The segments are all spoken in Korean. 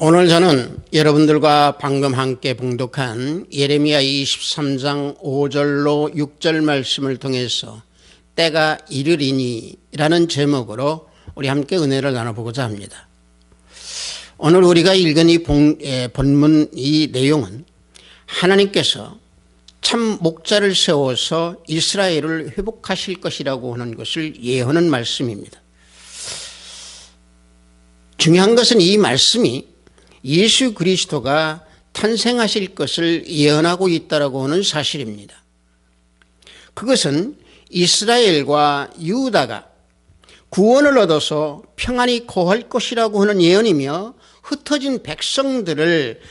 오늘 저는 여러분들과 방금 함께 봉독한 예레미야 23장 5절로 6절 말씀을 통해서 때가 이르리니 라는 제목으로 우리 함께 은혜를 나눠보고자 합니다. 오늘 우리가 읽은 이 본문 이 내용은 하나님께서 참 목자를 세워서 이스라엘을 회복하실 것이라고 하는 것을 예언하는 말씀입니다. 중요한 것은 이 말씀이 예수 그리스도가 탄생하실 것을 예언하고 있다고 하는 사실입니다. 그것은 이스라엘과 유다가 구원을 얻어서 평안히 거할 것이라고 하는 예언이며 흩어진 백성들을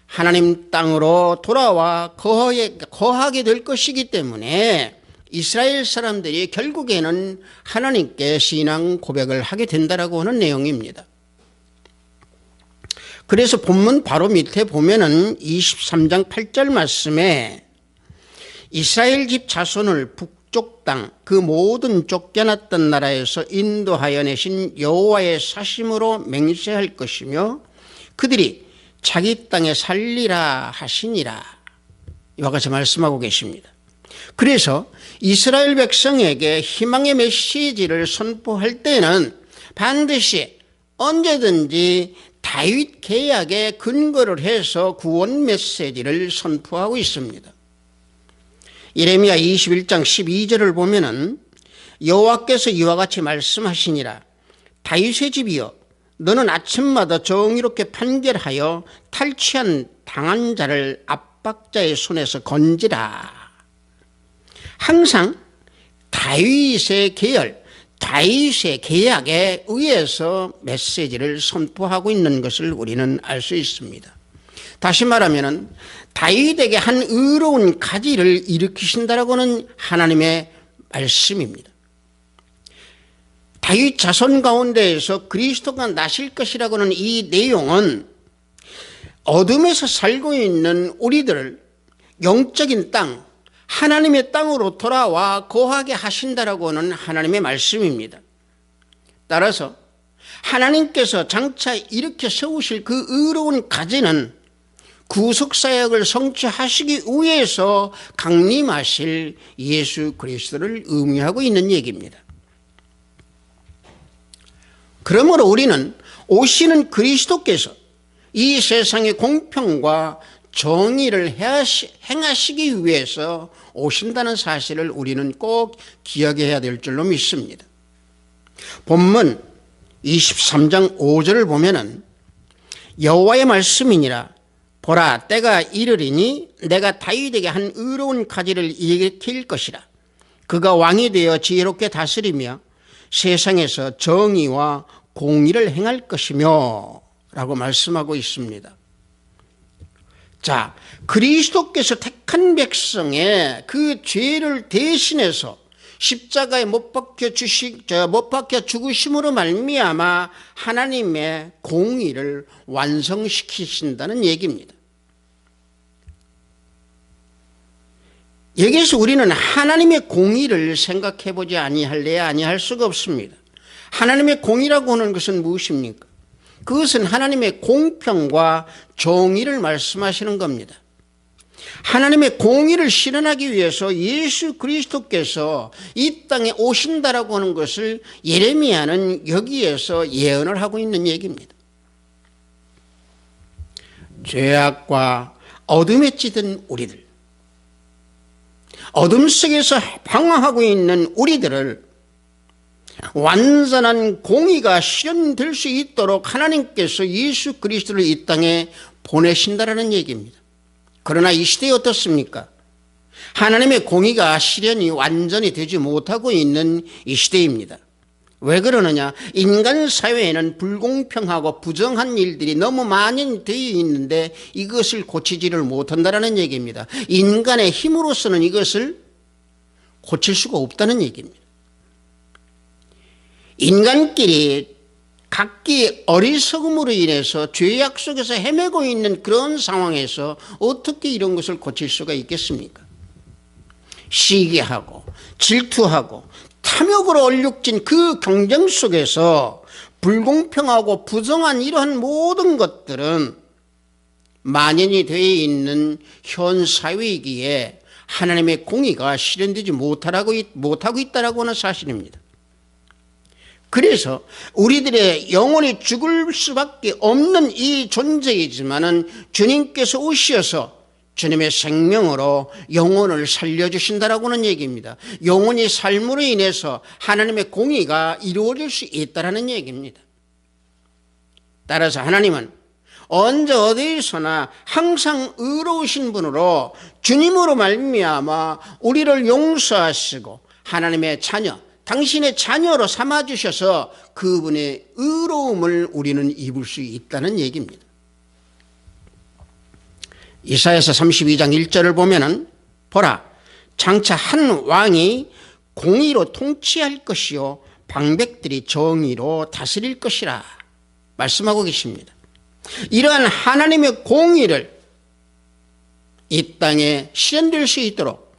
하나님 땅으로 돌아와 거하게 될 것이기 때문에 이스라엘 사람들이 결국에는 하나님께 신앙 고백을 하게 된다라고 하는 내용입니다. 그래서 본문 바로 밑에 보면은 23장 8절 말씀에 이스라엘 집 자손을 북쪽 땅 그 모든 쫓겨났던 나라에서 인도하여 내신 여호와의 사심으로 맹세할 것이며 그들이 자기 땅에 살리라 하시니라. 이와 같이 말씀하고 계십니다. 그래서 이스라엘 백성에게 희망의 메시지를 선포할 때는 반드시 언제든지 다윗 계약에 근거를 해서 구원 메시지를 선포하고 있습니다. 예레미야 21장 12절을 보면은 여호와께서 이와 같이 말씀하시니라. 다윗의 집이여 너는 아침마다 정의롭게 판결하여 탈취한 당한 자를 압박자의 손에서 건지라. 항상 다윗의 계열, 다윗의 계약에 의해서 메시지를 선포하고 있는 것을 우리는 알 수 있습니다. 다시 말하면 다윗에게 한 의로운 가지를 일으키신다라고는 하나님의 말씀입니다. 다윗 자손 가운데에서 그리스도가 나실 것이라고는 이 내용은 어둠에서 살고 있는 우리들을 영적인 땅, 하나님의 땅으로 돌아와 거하게 하신다라고 하는 하나님의 말씀입니다. 따라서 하나님께서 장차 일으켜 세우실 그 의로운 가지는 구속사역을 성취하시기 위해서 강림하실 예수 그리스도를 의미하고 있는 얘기입니다. 그러므로 우리는 오시는 그리스도께서 이 세상의 공평과 정의를 행하시기 위해서 오신다는 사실을 우리는 꼭 기억해야 될 줄로 믿습니다. 본문 23장 5절을 보면은 여호와의 말씀이니라. 보라 때가 이르리니 내가 다윗에게 한 의로운 가지를 일으킬 것이라. 그가 왕이 되어 지혜롭게 다스리며 세상에서 정의와 공의를 행할 것이며 라고 말씀하고 있습니다. 자, 그리스도께서 택한 백성의 그 죄를 대신해서 십자가에 못 박혀 죽으심으로 말미암아 하나님의 공의를 완성시키신다는 얘기입니다. 여기에서 우리는 하나님의 공의를 생각해 보지 아니할래야 아니할 수가 없습니다. 하나님의 공의라고 하는 것은 무엇입니까? 그것은 하나님의 공평과 정의를 말씀하시는 겁니다. 하나님의 공의를 실현하기 위해서 예수 그리스도께서 이 땅에 오신다라고 하는 것을 예레미야는 여기에서 예언을 하고 있는 얘기입니다. 죄악과 어둠에 찌든 우리들, 어둠 속에서 방황하고 있는 우리들을 완전한 공의가 실현될 수 있도록 하나님께서 예수 그리스도를 이 땅에 보내신다라는 얘기입니다. 그러나 이 시대에 어떻습니까? 하나님의 공의가 실현이 완전히 되지 못하고 있는 이 시대입니다. 왜 그러느냐? 인간 사회에는 불공평하고 부정한 일들이 너무 많이 되어 있는데 이것을 고치지를 못한다는 얘기입니다. 인간의 힘으로서는 이것을 고칠 수가 없다는 얘기입니다. 인간끼리 각기 어리석음으로 인해서 죄악 속에서 헤매고 있는 그런 상황에서 어떻게 이런 것을 고칠 수가 있겠습니까? 시기하고 질투하고 탐욕으로 얼룩진 그 경쟁 속에서 불공평하고 부정한 이러한 모든 것들은 만연이 되어 있는 현 사회이기에 하나님의 공의가 실현되지 못하고 있다라고 하는 사실입니다. 그래서 우리들의 영혼이 죽을 수밖에 없는 이 존재이지만은 주님께서 오셔서 주님의 생명으로 영혼을 살려주신다라고 하는 얘기입니다. 영혼이 삶으로 인해서 하나님의 공의가 이루어질 수 있다라는 얘기입니다. 따라서 하나님은 언제 어디서나 항상 의로우신 분으로 주님으로 말미암아 우리를 용서하시고 하나님의 자녀, 당신의 자녀로 삼아주셔서 그분의 의로움을 우리는 입을 수 있다는 얘기입니다. 이사야서 32장 1절을 보면은 보라, 장차 한 왕이 공의로 통치할 것이요 방백들이 정의로 다스릴 것이라 말씀하고 계십니다. 이러한 하나님의 공의를 이 땅에 실현될 수 있도록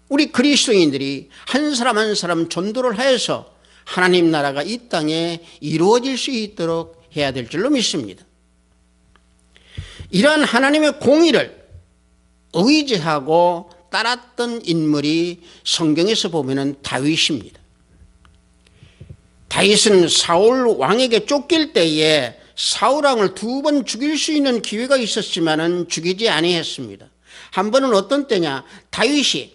우리 그리스도인들이 한 사람 한 사람 전도를 하여서 하나님 나라가 이 땅에 이루어질 수 있도록 해야 될 줄로 믿습니다. 이러한 하나님의 공의를 의지하고 따랐던 인물이 성경에서 보면 다윗입니다. 다윗은 사울 왕에게 쫓길 때에 사울 왕을 2번 죽일 수 있는 기회가 있었지만은 죽이지 아니했습니다. 한 번은 어떤 때냐, 다윗이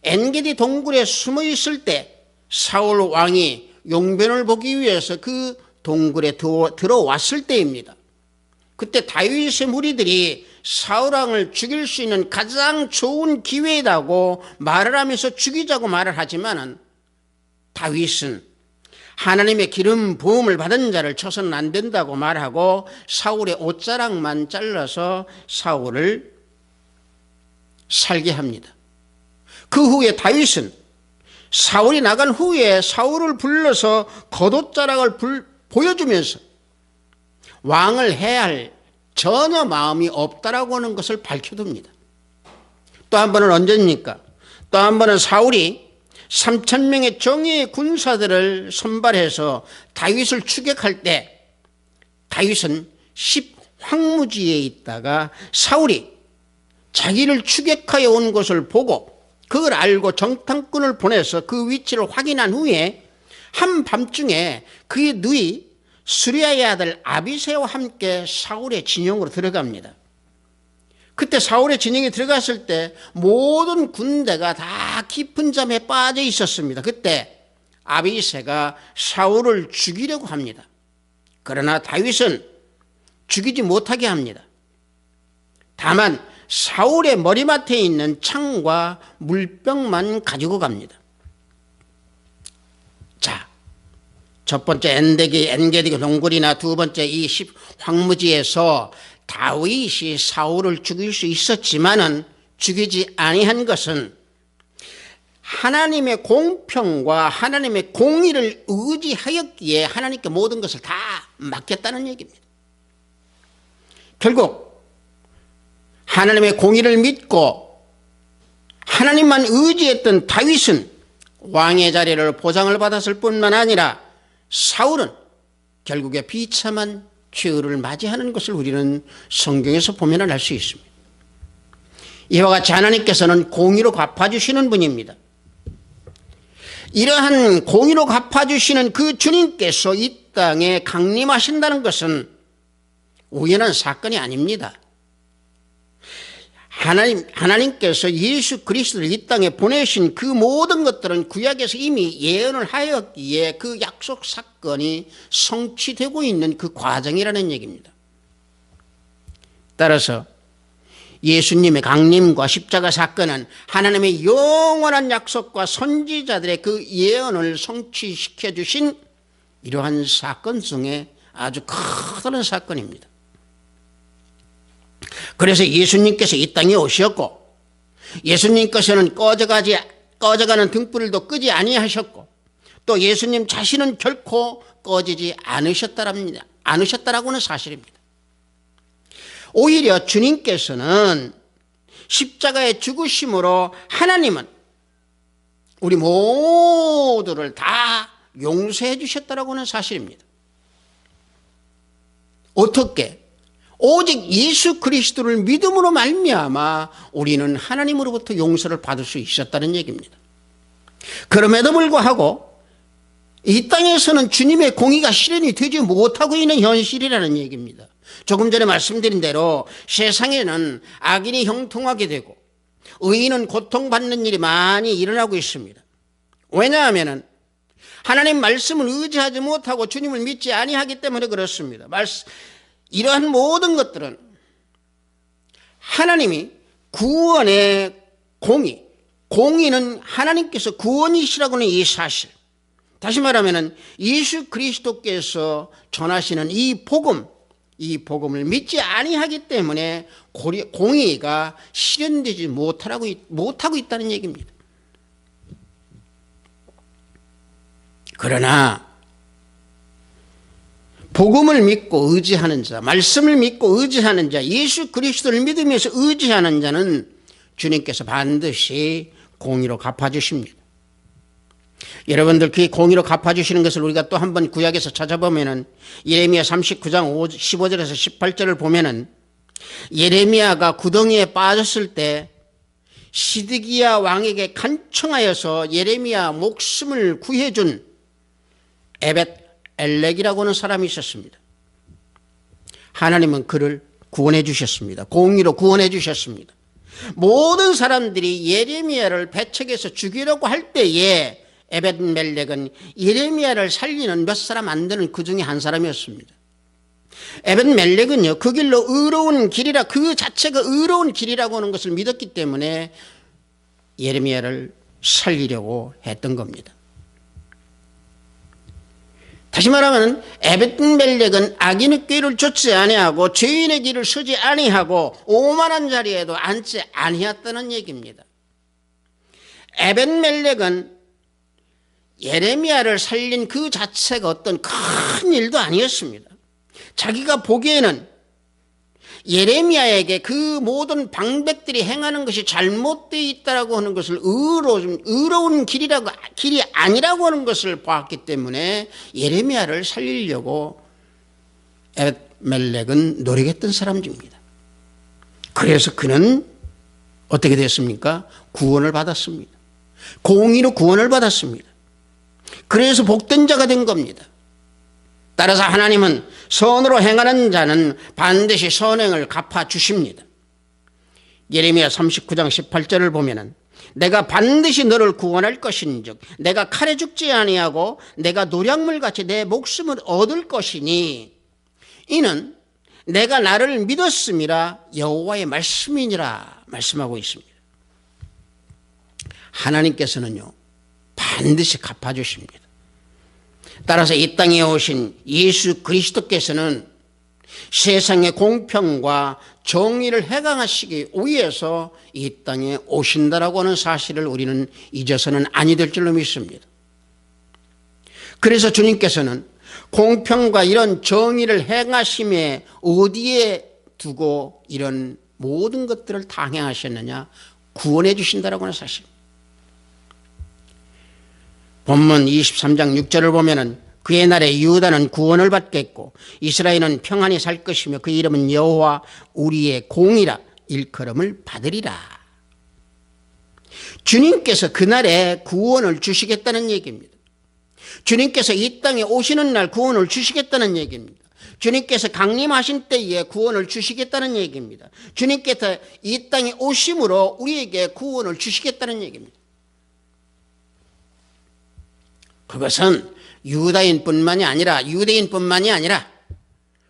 엔게디 동굴에 숨어 있을 때 사울 왕이 용변을 보기 위해서 그 동굴에 들어왔을 때입니다. 그때 다윗의 무리들이 사울 왕을 죽일 수 있는 가장 좋은 기회라고 말을 하면서 죽이자고 말을 하지만은 다윗은 하나님의 기름 부음을 받은 자를 쳐서는 안 된다고 말하고 사울의 옷자락만 잘라서 사울을 살게 합니다. 그 후에 다윗은 사울이 나간 후에 사울을 불러서 겉옷자락을 보여주면서 왕을 해야 할 전혀 마음이 없다라고 하는 것을 밝혀둡니다. 또 한 번은 언제입니까? 또 한 번은 사울이 3,000명의 정예의 군사들을 선발해서 다윗을 추격할 때 다윗은 10황무지에 있다가 사울이 자기를 추격하여 온 것을 보고 그걸 알고 정탐꾼을 보내서 그 위치를 확인한 후에 한밤중에 그의 누이 수리아의 아들 아비새와 함께 사울의 진영으로 들어갑니다. 그때 사울의 진영에 들어갔을 때 모든 군대가 다 깊은 잠에 빠져 있었습니다. 그때 아비새가 사울을 죽이려고 합니다. 그러나 다윗은 죽이지 못하게 합니다. 다만 사울의 머리맡에 있는 창과 물병만 가지고 갑니다. 자, 첫 번째 엔게디 동굴이나 두 번째 이 10황무지에서 다윗이 사울을 죽일 수 있었지만은 죽이지 아니한 것은 하나님의 공평과 하나님의 공의를 의지하였기에 하나님께 모든 것을 다 맡겼다는 얘기입니다. 결국 하나님의 공의를 믿고 하나님만 의지했던 다윗은 왕의 자리를 보장을 받았을 뿐만 아니라 사울은 결국에 비참한 최후를 맞이하는 것을 우리는 성경에서 보면 알 수 있습니다. 이와 같이 하나님께서는 공의로 갚아주시는 분입니다. 이러한 공의로 갚아주시는 그 주님께서 이 땅에 강림하신다는 것은 우연한 사건이 아닙니다. 하나님께서 예수 그리스도를 이 땅에 보내신 그 모든 것들은 구약에서 이미 예언을 하였기에 그 약속 사건이 성취되고 있는 그 과정이라는 얘기입니다. 따라서 예수님의 강림과 십자가 사건은 하나님의 영원한 약속과 선지자들의 그 예언을 성취시켜 주신 이러한 사건 중에 아주 커다란 사건입니다. 그래서 예수님께서 이 땅에 오셨고 예수님께서는 꺼져가는 등불도 끄지 아니하셨고 또 예수님 자신은 결코 꺼지지 않으셨다라고 하는 사실입니다. 오히려 주님께서는 십자가의 죽으심으로 하나님은 우리 모두를 다 용서해 주셨다라고 하는 사실입니다. 어떻게? 오직 예수 그리스도를 믿음으로 말미암아 우리는 하나님으로부터 용서를 받을 수 있었다는 얘기입니다. 그럼에도 불구하고 이 땅에서는 주님의 공의가 실현이 되지 못하고 있는 현실이라는 얘기입니다. 조금 전에 말씀드린 대로 세상에는 악인이 형통하게 되고 의인은 고통받는 일이 많이 일어나고 있습니다. 왜냐하면 하나님 말씀을 의지하지 못하고 주님을 믿지 아니하기 때문에 그렇습니다. 이러한 모든 것들은 하나님이 구원의 공의는 하나님께서 구원이시라고 하는 이 사실, 다시 말하면 예수 그리스도께서 전하시는 이 복음을 믿지 아니하기 때문에 공의가 실현되지 못하고 있다는 얘기입니다. 그러나 복음을 믿고 의지하는 자, 말씀을 믿고 의지하는 자, 예수 그리스도를 믿으면서 의지하는 자는 주님께서 반드시 공의로 갚아주십니다. 여러분들 그 공의로 갚아주시는 것을 우리가 또 한번 구약에서 찾아보면은 예레미야 39장 15절에서 18절을 보면은 예레미야가 구덩이에 빠졌을 때 시드기야 왕에게 간청하여서 예레미야 목숨을 구해준 에벳 엘렉이라고 하는 사람이 있었습니다. 하나님은 그를 구원해 주셨습니다. 공의로 구원해 주셨습니다. 모든 사람들이 예레미야를 배척해서 죽이려고 할 때에 에벳멜렉은 예레미야를 살리는 몇 사람 안 되는 그 중에 한 사람이었습니다. 에벳멜렉은요, 그 길로 의로운 길이라, 그 자체가 의로운 길이라고 하는 것을 믿었기 때문에 예레미야를 살리려고 했던 겁니다. 다시 말하면 에벳멜렉은 악인의 꾀를 좇지 아니하고 죄인의 길을 서지 아니하고 오만한 자리에도 앉지 아니했다는 얘기입니다. 에벳멜렉은 예레미야를 살린 그 자체가 어떤 큰 일도 아니었습니다. 자기가 보기에는 예레미야에게 그 모든 방백들이 행하는 것이 잘못되어 있다라고 하는 것을 의로운 길이 아니라고 하는 것을 봤기 때문에 예레미야를 살리려고 에벳멜렉은 노력했던 사람입니다. 그래서 그는 어떻게 됐습니까? 구원을 받았습니다. 공의로 구원을 받았습니다. 그래서 복된 자가 된 겁니다. 따라서 하나님은 선으로 행하는 자는 반드시 선행을 갚아주십니다. 예레미야 39장 18절을 보면은 내가 반드시 너를 구원할 것인즉 내가 칼에 죽지 아니하고 내가 노략물같이 내 목숨을 얻을 것이니 이는 내가 나를 믿었음이라 여호와의 말씀이니라 말씀하고 있습니다. 하나님께서는요 반드시 갚아주십니다. 따라서 이 땅에 오신 예수 그리스도께서는 세상의 공평과 정의를 해강하시기 위해서 이 땅에 오신다라고 하는 사실을 우리는 잊어서는 아니 될 줄로 믿습니다. 그래서 주님께서는 공평과 이런 정의를 행하심에 어디에 두고 이런 모든 것들을 다 행하셨느냐? 구원해 주신다라고 하는 사실. 본문 23장 6절을 보면은 그의 날에 유다는 구원을 받겠고 이스라엘은 평안히 살 것이며 그 이름은 여호와 우리의 공이라 일컬음을 받으리라. 주님께서 그날에 구원을 주시겠다는 얘기입니다. 주님께서 이 땅에 오시는 날 구원을 주시겠다는 얘기입니다. 주님께서 강림하신 때에 구원을 주시겠다는 얘기입니다. 주님께서 이 땅에 오심으로 우리에게 구원을 주시겠다는 얘기입니다. 그것은 유대인뿐만이 아니라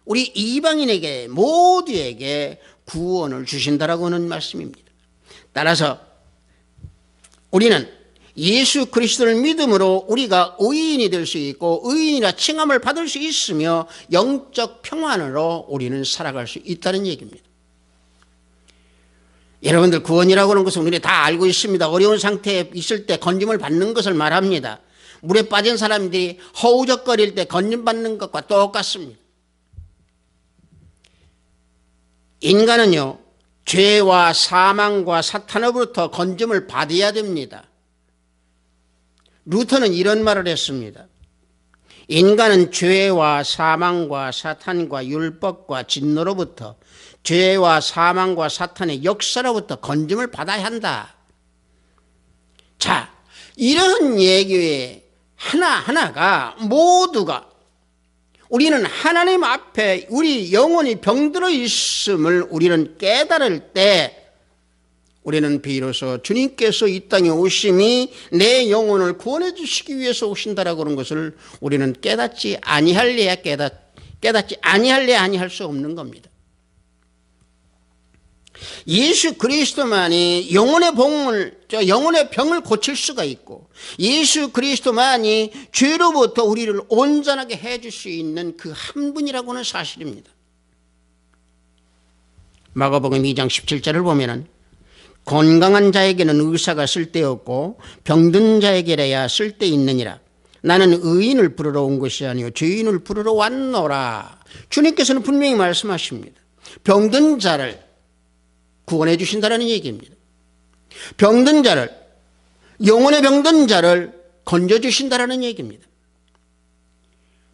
우리 이방인에게 모두에게 구원을 주신다라고 하는 말씀입니다. 따라서 우리는 예수 그리스도를 믿음으로 우리가 의인이 될 수 있고 의인이라 칭함을 받을 수 있으며 영적 평안으로 우리는 살아갈 수 있다는 얘기입니다. 여러분들 구원이라고 하는 것은 우리는 다 알고 있습니다. 어려운 상태에 있을 때 건짐을 받는 것을 말합니다. 물에 빠진 사람들이 허우적거릴 때 건짐받는 것과 똑같습니다. 인간은요, 죄와 사망과 사탄으로부터 건짐을 받아야 됩니다. 루터는 이런 말을 했습니다. 인간은 죄와 사망과 사탄과 율법과 진노로부터, 죄와 사망과 사탄의 역사로부터 건짐을 받아야 한다. 자, 이런 얘기의 하나하나가 모두가 우리는 하나님 앞에 우리 영혼이 병들어 있음을 우리는 깨달을 때 우리는 비로소 주님께서 이 땅에 오심이 내 영혼을 구원해 주시기 위해서 오신다라고 하는 것을 우리는 깨닫지 아니할래야 깨닫지 아니할래야 아니할 수 없는 겁니다. 예수 그리스도만이 영혼의 병을 고칠 수가 있고, 예수 그리스도만이 죄로부터 우리를 온전하게 해줄 수 있는 그 한 분이라고 하는 사실입니다. 마가복음 2장 17절을 보면은 건강한 자에게는 의사가 쓸데없고 병든 자에게라야 쓸데있느니라. 나는 의인을 부르러 온 것이 아니요 죄인을 부르러 왔노라. 주님께서는 분명히 말씀하십니다. 병든 자를 구원해 주신다는 얘기입니다. 병든 자를, 영혼의 병든 자를 건져주신다는 얘기입니다.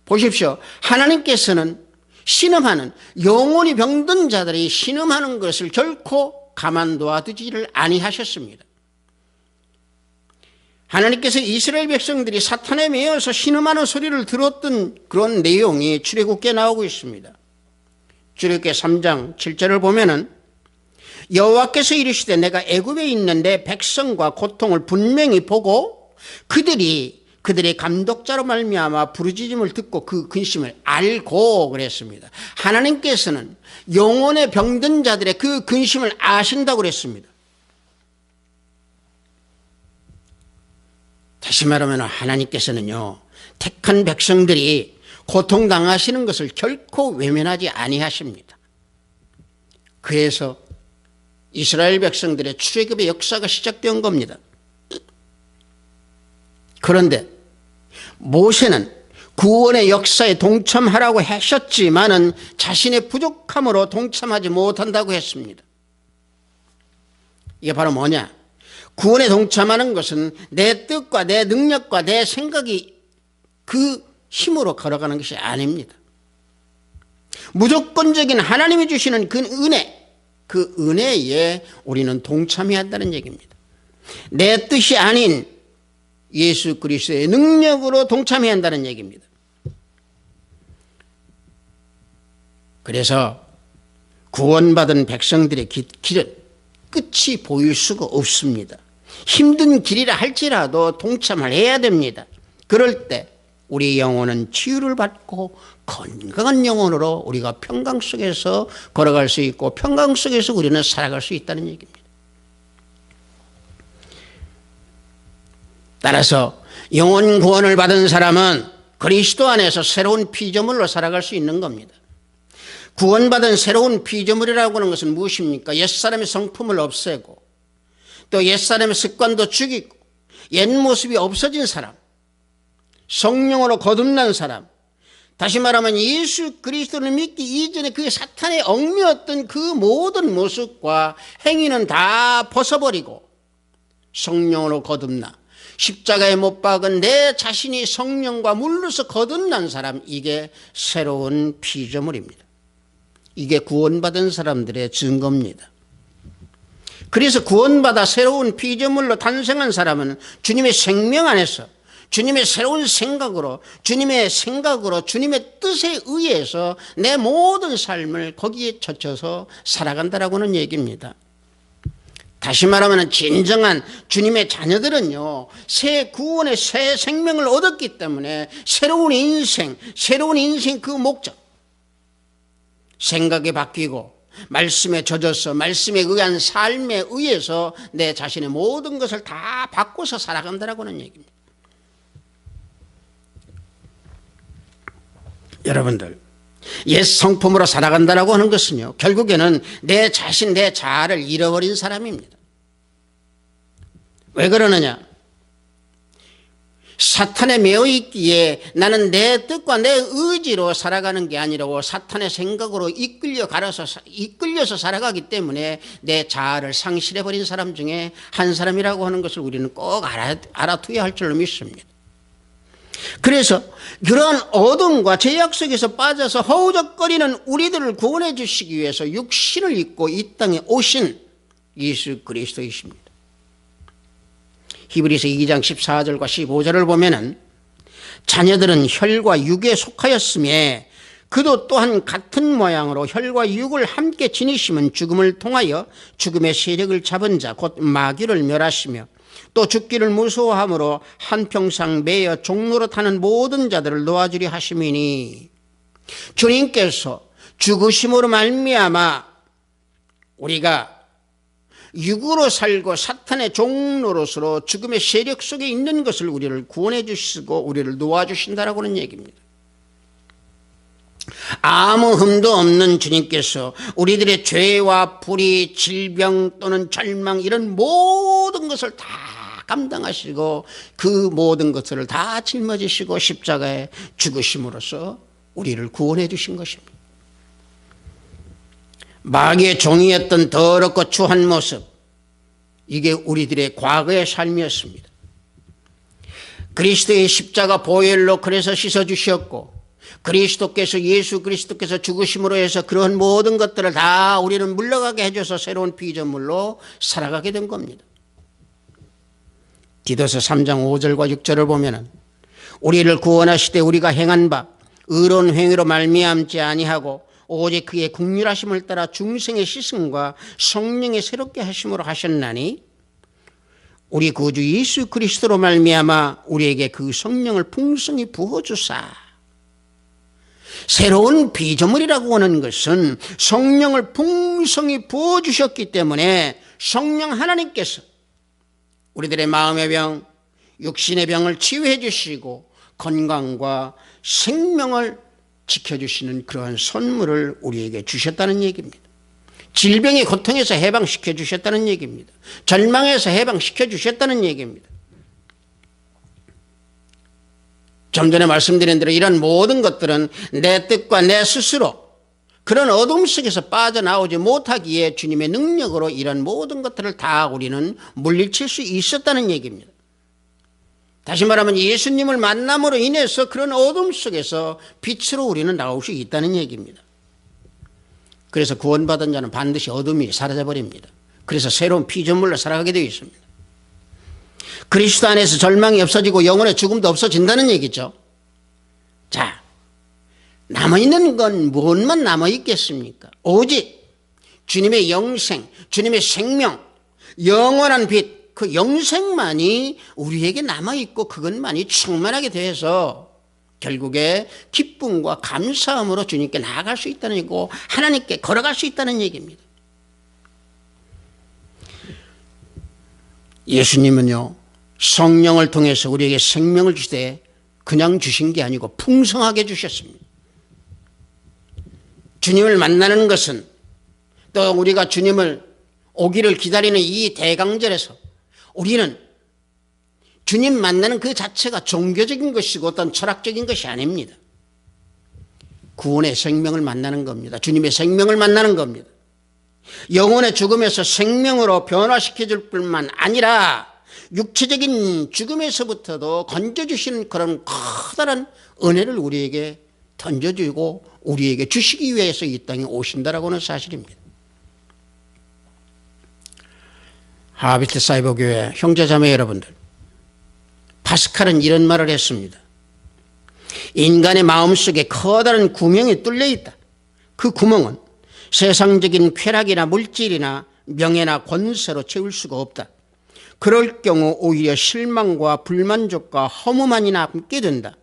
보십시오. 하나님께서는 신음하는, 영혼이 병든 자들이 신음하는 것을 결코 가만둬두지를 아니하셨습니다. 하나님께서 이스라엘 백성들이 사탄에 매여서 신음하는 소리를 들었던 그런 내용이 출애굽기에 나오고 있습니다. 출애굽기 3장 7절을 보면은 여호와께서 이르시되 내가 애굽에 있는 내 백성과 고통을 분명히 보고 그들의 감독자로 말미암아 부르짖음을 듣고 그 근심을 알고 그랬습니다. 하나님께서는 영혼의 병든 자들의 그 근심을 아신다고 그랬습니다. 다시 말하면 하나님께서는요, 택한 백성들이 고통당하시는 것을 결코 외면하지 아니하십니다. 그래서 이스라엘 백성들의 출애굽의 역사가 시작된 겁니다. 그런데 모세는 구원의 역사에 동참하라고 하셨지만은 자신의 부족함으로 동참하지 못한다고 했습니다. 이게 바로 뭐냐? 구원에 동참하는 것은 내 뜻과 내 능력과 내 생각이 그 힘으로 걸어가는 것이 아닙니다. 무조건적인 하나님이 주시는 그 은혜에 우리는 동참해야 한다는 얘기입니다. 내 뜻이 아닌 예수 그리스도의 능력으로 동참해야 한다는 얘기입니다. 그래서 구원받은 백성들의 길은 끝이 보일 수가 없습니다. 힘든 길이라 할지라도 동참을 해야 됩니다. 그럴 때 우리 영혼은 치유를 받고 건강한 영혼으로 우리가 평강 속에서 걸어갈 수 있고 평강 속에서 우리는 살아갈 수 있다는 얘기입니다. 따라서 영혼 구원을 받은 사람은 그리스도 안에서 새로운 피조물로 살아갈 수 있는 겁니다. 구원받은 새로운 피조물이라고 하는 것은 무엇입니까? 옛사람의 성품을 없애고 또 옛사람의 습관도 죽이고 옛 모습이 없어진 사람, 성령으로 거듭난 사람, 다시 말하면 예수 그리스도를 믿기 이전에 그 사탄의 얽매였던 그 모든 모습과 행위는 다 벗어버리고 성령으로 거듭나 십자가에 못 박은 내 자신이 성령과 물로서 거듭난 사람, 이게 새로운 피조물입니다. 이게 구원받은 사람들의 증거입니다. 그래서 구원받아 새로운 피조물로 탄생한 사람은 주님의 생명 안에서 주님의 새로운 생각으로 주님의 뜻에 의해서 내 모든 삶을 거기에 젖혀서 살아간다라고는 얘기입니다. 다시 말하면 진정한 주님의 자녀들은요, 새 구원의 새 생명을 얻었기 때문에 새로운 인생 그 목적, 생각이 바뀌고 말씀에 젖어서 말씀에 의한 삶에 의해서 내 자신의 모든 것을 다 바꿔서 살아간다라고는 얘기입니다. 여러분들, 옛 성품으로 살아간다라고 하는 것은요, 결국에는 내 자신, 내 자아를 잃어버린 사람입니다. 왜 그러느냐? 사탄에 매여 있기에 나는 내 뜻과 내 의지로 살아가는 게 아니라고 사탄의 생각으로 이끌려서 살아가기 때문에 내 자아를 상실해버린 사람 중에 한 사람이라고 하는 것을 우리는 꼭 알아두어야 할 줄로 믿습니다. 그래서 그러한 어둠과 죄악 속에서 빠져서 허우적거리는 우리들을 구원해 주시기 위해서 육신을 입고 이 땅에 오신 예수 그리스도이십니다. 히브리서 2장 14절과 15절을 보면은 자녀들은 혈과 육에 속하였음에 그도 또한 같은 모양으로 혈과 육을 함께 지니심은 죽음을 통하여 죽음의 세력을 잡은 자 곧 마귀를 멸하시며 또 죽기를 무서워함으로 한평상 매여 종로로 타는 모든 자들을 놓아주려 하심이니 주님께서 죽으심으로 말미암아 우리가 육으로 살고 사탄의 종노릇으로 죽음의 세력 속에 있는 것을 우리를 구원해 주시고 우리를 놓아주신다라고 하는 얘기입니다. 아무 흠도 없는 주님께서 우리들의 죄와 불의, 질병 또는 절망 이런 모든 것을 다 감당하시고 그 모든 것들을 다 짊어지시고 십자가에 죽으심으로써 우리를 구원해 주신 것입니다. 마귀의 종이었던 더럽고 추한 모습, 이게 우리들의 과거의 삶이었습니다. 그리스도의 십자가 보혈로 그래서 씻어주셨고 그리스도께서 예수 그리스도께서 죽으심으로 해서 그런 모든 것들을 다 우리는 물러가게 해줘서 새로운 피조물로 살아가게 된 겁니다. 디도서 3장 5절과 6절을 보면은 우리를 구원하시되 우리가 행한 바 의로운 행위로 말미암지 아니하고 오직 그의 긍휼하심을 따라 중생의 씻음과 성령의 새롭게 하심으로 하셨나니 우리 구주 예수 그리스도로 말미암아 우리에게 그 성령을 풍성히 부어주사. 새로운 피조물이라고 하는 것은 성령을 풍성히 부어주셨기 때문에 성령 하나님께서 우리들의 마음의 병, 육신의 병을 치유해 주시고 건강과 생명을 지켜주시는 그러한 선물을 우리에게 주셨다는 얘기입니다. 질병의 고통에서 해방시켜 주셨다는 얘기입니다. 절망에서 해방시켜 주셨다는 얘기입니다. 좀 전에 말씀드린 대로 이런 모든 것들은 내 뜻과 내 스스로 그런 어둠 속에서 빠져나오지 못하기에 주님의 능력으로 이런 모든 것들을 다 우리는 물리칠 수 있었다는 얘기입니다. 다시 말하면 예수님을 만남으로 인해서 그런 어둠 속에서 빛으로 우리는 나올 수 있다는 얘기입니다. 그래서 구원받은 자는 반드시 어둠이 사라져버립니다. 그래서 새로운 피조물로 살아가게 되어 있습니다. 그리스도 안에서 절망이 없어지고 영혼의 죽음도 없어진다는 얘기죠. 자, 남아있는 건 무엇만 남아있겠습니까? 오직 주님의 영생, 주님의 생명, 영원한 빛, 그 영생만이 우리에게 남아있고 그것만이 충만하게 돼서 결국에 기쁨과 감사함으로 주님께 나아갈 수 있다는 얘기고 하나님께 걸어갈 수 있다는 얘기입니다. 예수님은요, 성령을 통해서 우리에게 생명을 주되 그냥 주신 게 아니고 풍성하게 주셨습니다. 주님을 만나는 것은 또 우리가 주님을 오기를 기다리는 이 대강절에서 우리는 주님 만나는 그 자체가 종교적인 것이고 어떤 철학적인 것이 아닙니다. 구원의 생명을 만나는 겁니다. 주님의 생명을 만나는 겁니다. 영혼의 죽음에서 생명으로 변화시켜줄 뿐만 아니라 육체적인 죽음에서부터도 건져주시는 그런 커다란 은혜를 우리에게 던져주고 우리에게 주시기 위해서 이 땅에 오신다라고 하는 사실입니다. 하비트 사이버교회 형제자매 여러분들, 파스칼은 이런 말을 했습니다. 인간의 마음속에 커다란 구멍이 뚫려 있다. 그 구멍은 세상적인 쾌락이나 물질이나 명예나 권세로 채울 수가 없다. 그럴 경우 오히려 실망과 불만족과 허무만이 남게 된다.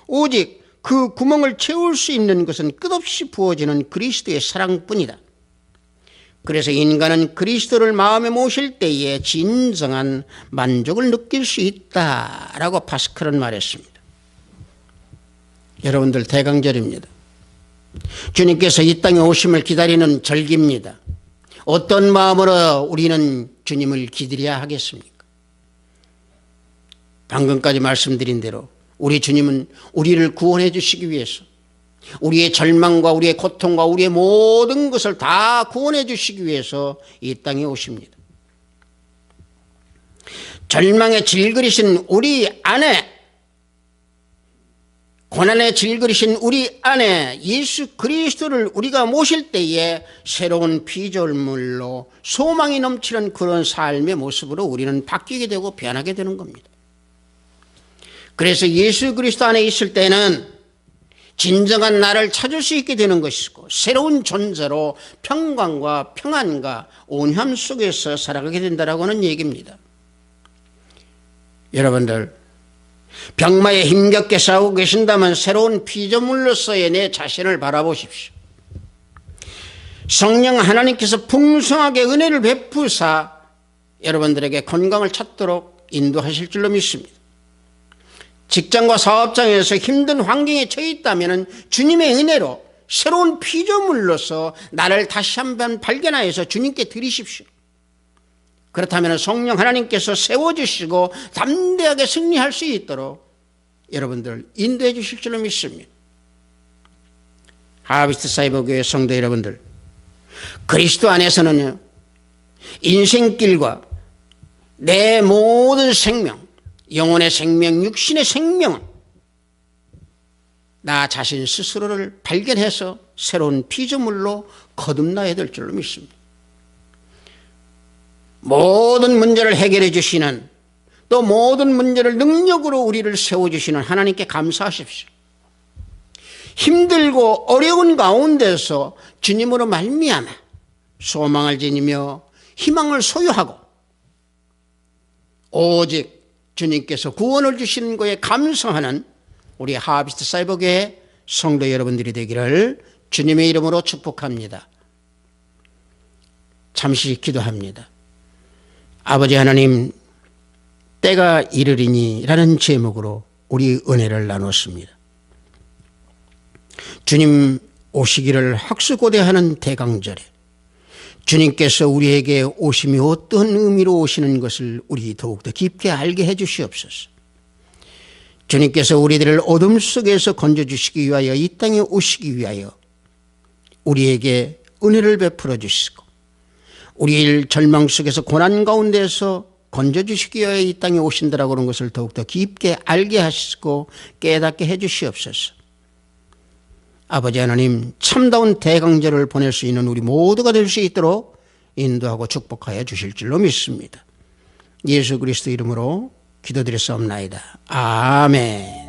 오직 그 구멍을 채울 수 있는 것은 끝없이 부어지는 그리스도의 사랑뿐이다. 그래서 인간은 그리스도를 마음에 모실 때에 진정한 만족을 느낄 수 있다라고 파스칼은 말했습니다. 여러분들, 대강절입니다. 주님께서 이 땅에 오심을 기다리는 절기입니다. 어떤 마음으로 우리는 주님을 기다려야 하겠습니까? 방금까지 말씀드린 대로 우리 주님은 우리를 구원해 주시기 위해서 우리의 절망과 우리의 고통과 우리의 모든 것을 다 구원해 주시기 위해서 이 땅에 오십니다. 절망에 질그리신 우리 안에 고난의 질그리신 우리 안에 예수 그리스도를 우리가 모실 때에 새로운 피조물로 소망이 넘치는 그런 삶의 모습으로 우리는 바뀌게 되고 변하게 되는 겁니다. 그래서 예수 그리스도 안에 있을 때는 진정한 나를 찾을 수 있게 되는 것이고 새로운 존재로 평강과 평안과 온유함 속에서 살아가게 된다라고 하는 얘기입니다. 여러분들, 병마에 힘겹게 싸우고 계신다면 새로운 피조물로서의 내 자신을 바라보십시오. 성령 하나님께서 풍성하게 은혜를 베푸사 여러분들에게 건강을 찾도록 인도하실 줄로 믿습니다. 직장과 사업장에서 힘든 환경에 처해 있다면 주님의 은혜로 새로운 피조물로서 나를 다시 한번 발견하여서 주님께 드리십시오. 그렇다면 성령 하나님께서 세워주시고 담대하게 승리할 수 있도록 여러분들 인도해 주실 줄로 믿습니다. 하비스트 사이버교회 성도 여러분들, 그리스도 안에서는요, 인생길과 내 모든 생명, 영혼의 생명, 육신의 생명은 나 자신 스스로를 발견해서 새로운 피조물로 거듭나야 될 줄로 믿습니다. 모든 문제를 해결해 주시는, 또 모든 문제를 능력으로 우리를 세워주시는 하나님께 감사하십시오. 힘들고 어려운 가운데서 주님으로 말미암아 소망을 지니며 희망을 소유하고 오직 주님께서 구원을 주시는 것에 감사하는 우리 하비스트 사이버교회 성도 여러분들이 되기를 주님의 이름으로 축복합니다. 잠시 기도합니다. 아버지 하나님, 때가 이르리니 라는 제목으로 우리 은혜를 나눴습니다. 주님 오시기를 학수고대하는 대강절에 주님께서 우리에게 오심이 어떤 의미로 오시는 것을 우리 더욱더 깊게 알게 해 주시옵소서. 주님께서 우리들을 어둠 속에서 건져주시기 위하여 이 땅에 오시기 위하여 우리에게 은혜를 베풀어 주시고 우리를 절망 속에서 고난 가운데서 건져주시기 위하여 이 땅에 오신다라고 하는 것을 더욱더 깊게 알게 하시고 깨닫게 해 주시옵소서. 아버지 하나님, 참다운 대강절을 보낼 수 있는 우리 모두가 될 수 있도록 인도하고 축복하여 주실 줄로 믿습니다. 예수 그리스도 이름으로 기도드렸사옵나이다. 아멘.